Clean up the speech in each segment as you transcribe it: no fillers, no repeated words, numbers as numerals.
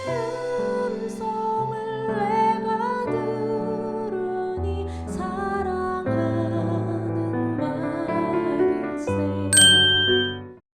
음성을 내가 들으니 사랑하는 말일세.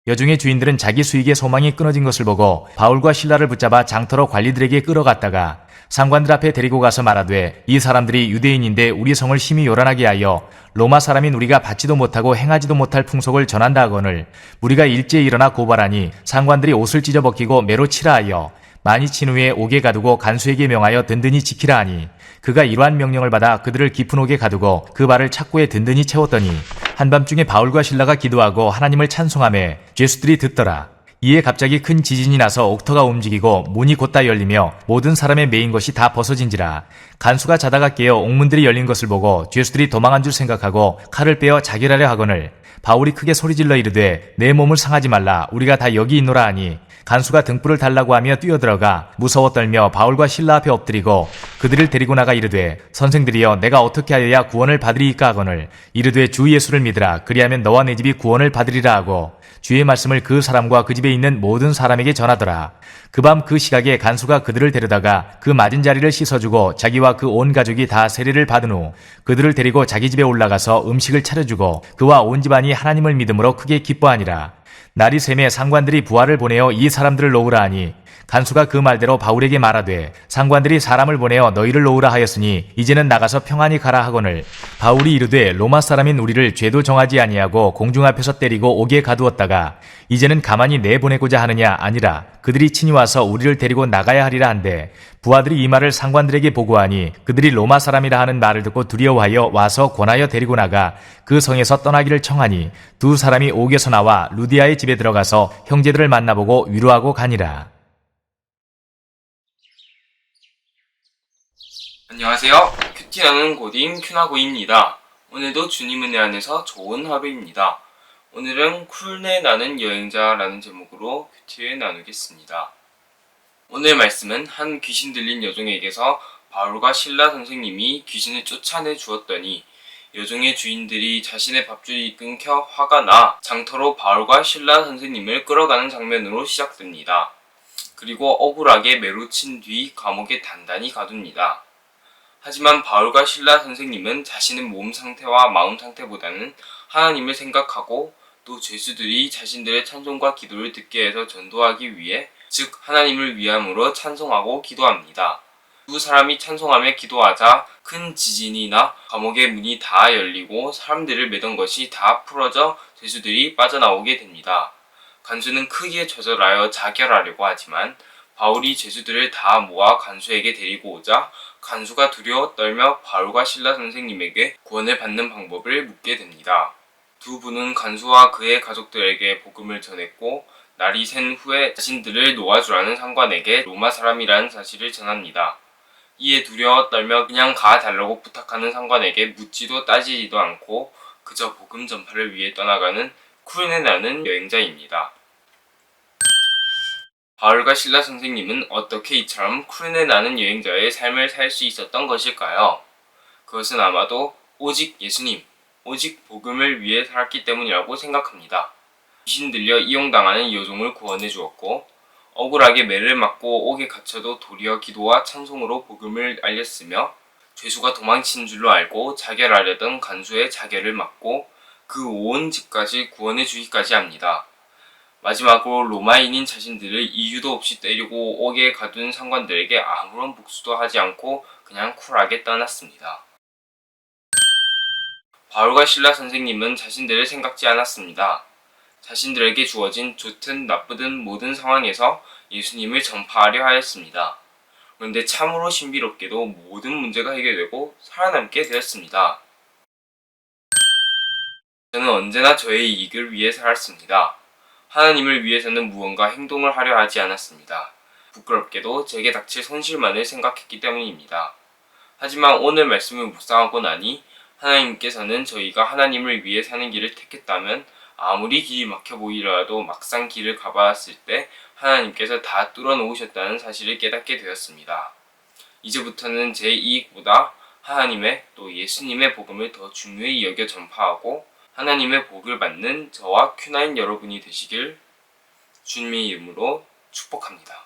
여중의 주인들은 자기 수익의 소망이 끊어진 것을 보고 바울과 실라를 붙잡아 장터로 관리들에게 끌어갔다가 상관들 앞에 데리고 가서 말하되, 이 사람들이 유대인인데 우리 성을 심히 요란하게 하여 로마 사람인 우리가 받지도 못하고 행하지도 못할 풍속을 전한다 하거늘 우리가 일제에 일어나 고발하니 상관들이 옷을 찢어 벗기고 매로 치라 하여 많이 친 후에 옥에 가두고 간수에게 명하여 든든히 지키라 하니, 그가 이러한 명령을 받아 그들을 깊은 옥에 가두고 그 발을 착고에 든든히 채웠더니 한밤중에 바울과 실라가 기도하고 하나님을 찬송하며 죄수들이 듣더라. 이에 갑자기 큰 지진이 나서 옥터가 움직이고 문이 곧다 열리며 모든 사람의 매인 것이 다 벗어진지라. 간수가 자다가 깨어 옥문들이 열린 것을 보고 죄수들이 도망한 줄 생각하고 칼을 빼어 자결하려 하거늘 바울이 크게 소리질러 이르되, 내 몸을 상하지 말라, 우리가 다 여기 있노라 하니, 간수가 등불을 달라고 하며 뛰어들어가 무서워 떨며 바울과 실라 앞에 엎드리고 그들을 데리고 나가 이르되, 선생들이여, 내가 어떻게 하여야 구원을 받으리이까 하거늘 이르되, 주 예수를 믿으라, 그리하면 너와 내 집이 구원을 받으리라 하고 주의 말씀을 그 사람과 그 집에 있는 모든 사람에게 전하더라. 그 밤 그 시각에 간수가 그들을 데려다가 그 맞은 자리를 씻어주고 자기와 그 온 가족이 다 세례를 받은 후 그들을 데리고 자기 집에 올라가서 음식을 차려주고 그와 온 집안이 하나님을 믿음으로 크게 기뻐하니라. 날이 새매 상관들이 부하를 보내어 이 사람들을 놓으라 하니, 간수가 그 말대로 바울에게 말하되, 상관들이 사람을 보내어 너희를 놓으라 하였으니 이제는 나가서 평안히 가라 하거늘 바울이 이르되, 로마 사람인 우리를 죄도 정하지 아니하고 공중 앞에서 때리고 옥에 가두었다가 이제는 가만히 내보내고자 하느냐? 아니라 그들이 친히 와서 우리를 데리고 나가야 하리라 한데, 부하들이 이 말을 상관들에게 보고하니 그들이 로마 사람이라 하는 말을 듣고 두려워하여 와서 권하여 데리고 나가 그 성에서 떠나기를 청하니, 두 사람이 옥에서 나와 루디아의 집에 들어가서 형제들을 만나보고 위로하고 가니라. 안녕하세요. 큐티라는 고딩 큐나고입니다. 오늘도 주님 은혜 안에서 좋은 하루입니다. 오늘은 쿨내 나는 여행자라는 제목으로 큐티를 나누겠습니다. 오늘 말씀은 한 귀신 들린 여종에게서 바울과 실라 선생님이 귀신을 쫓아내 주었더니 여종의 주인들이 자신의 밥줄이 끊겨 화가 나 장터로 바울과 실라 선생님을 끌어가는 장면으로 시작됩니다. 그리고 억울하게 매로 친 뒤 감옥에 단단히 가둡니다. 하지만 바울과 실라 선생님은 자신의 몸 상태와 마음 상태보다는 하나님을 생각하고 또 죄수들이 자신들의 찬송과 기도를 듣게 해서 전도하기 위해, 즉 하나님을 위함으로 찬송하고 기도합니다. 두 사람이 찬송하며 기도하자 큰 지진이 나 감옥의 문이 다 열리고 사람들을 매던 것이 다 풀어져 죄수들이 빠져나오게 됩니다. 간수는 크게 좌절하여 자결하려고 하지만 바울이 죄수들을 다 모아 간수에게 데리고 오자 간수가 두려워 떨며 바울과 실라 선생님에게 구원을 받는 방법을 묻게 됩니다. 두 분은 간수와 그의 가족들에게 복음을 전했고 날이 샌 후에 자신들을 놓아주라는 상관에게 로마 사람이라는 사실을 전합니다. 이에 두려워 떨며 그냥 가달라고 부탁하는 상관에게 묻지도 따지지도 않고 그저 복음 전파를 위해 떠나가는 쿨내 나는 여행자입니다. 바울과 실라 선생님은 어떻게 이처럼 쿨내 나는 여행자의 삶을 살 수 있었던 것일까요? 그것은 아마도 오직 예수님, 오직 복음을 위해 살았기 때문이라고 생각합니다. 귀신 들려 이용당하는 여종을 구원해 주었고, 억울하게 매를 맞고 옥에 갇혀도 도리어 기도와 찬송으로 복음을 알렸으며, 죄수가 도망친 줄로 알고 자결하려던 간수의 자결을 막고 그 온 집까지 구원해 주기까지 합니다. 마지막으로 로마인인 자신들을 이유도 없이 때리고 옥에 가둔 상관들에게 아무런 복수도 하지 않고 그냥 쿨하게 떠났습니다. 바울과 실라 선생님은 자신들을 생각지 않았습니다. 자신들에게 주어진 좋든 나쁘든 모든 상황에서 예수님을 전파하려 하였습니다. 그런데 참으로 신비롭게도 모든 문제가 해결되고 살아남게 되었습니다. 저는 언제나 저의 이익을 위해 살았습니다. 하나님을 위해서는 무언가 행동을 하려 하지 않았습니다. 부끄럽게도 제게 닥칠 손실만을 생각했기 때문입니다. 하지만 오늘 말씀을 묵상하고 나니 하나님께서는 저희가 하나님을 위해 사는 길을 택했다면 아무리 길이 막혀 보이더라도 막상 길을 가봤을 때 하나님께서 다 뚫어놓으셨다는 사실을 깨닫게 되었습니다. 이제부터는 제 이익보다 하나님의 또 예수님의 복음을 더 중요히 여겨 전파하고 하나님의 복을 받는 저와 큐나인 여러분이 되시길 주님의 이름으로 축복합니다.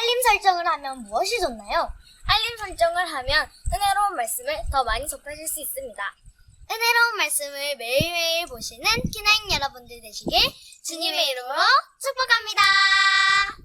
알림 설정을 하면 무엇이 좋나요? 알림 설정을 하면 은혜로운 말씀을 더 많이 접하실 수 있습니다. 은혜로운 말씀을 매일매일 보시는 키나인 여러분들 되시길 주님의 이름으로 축복합니다.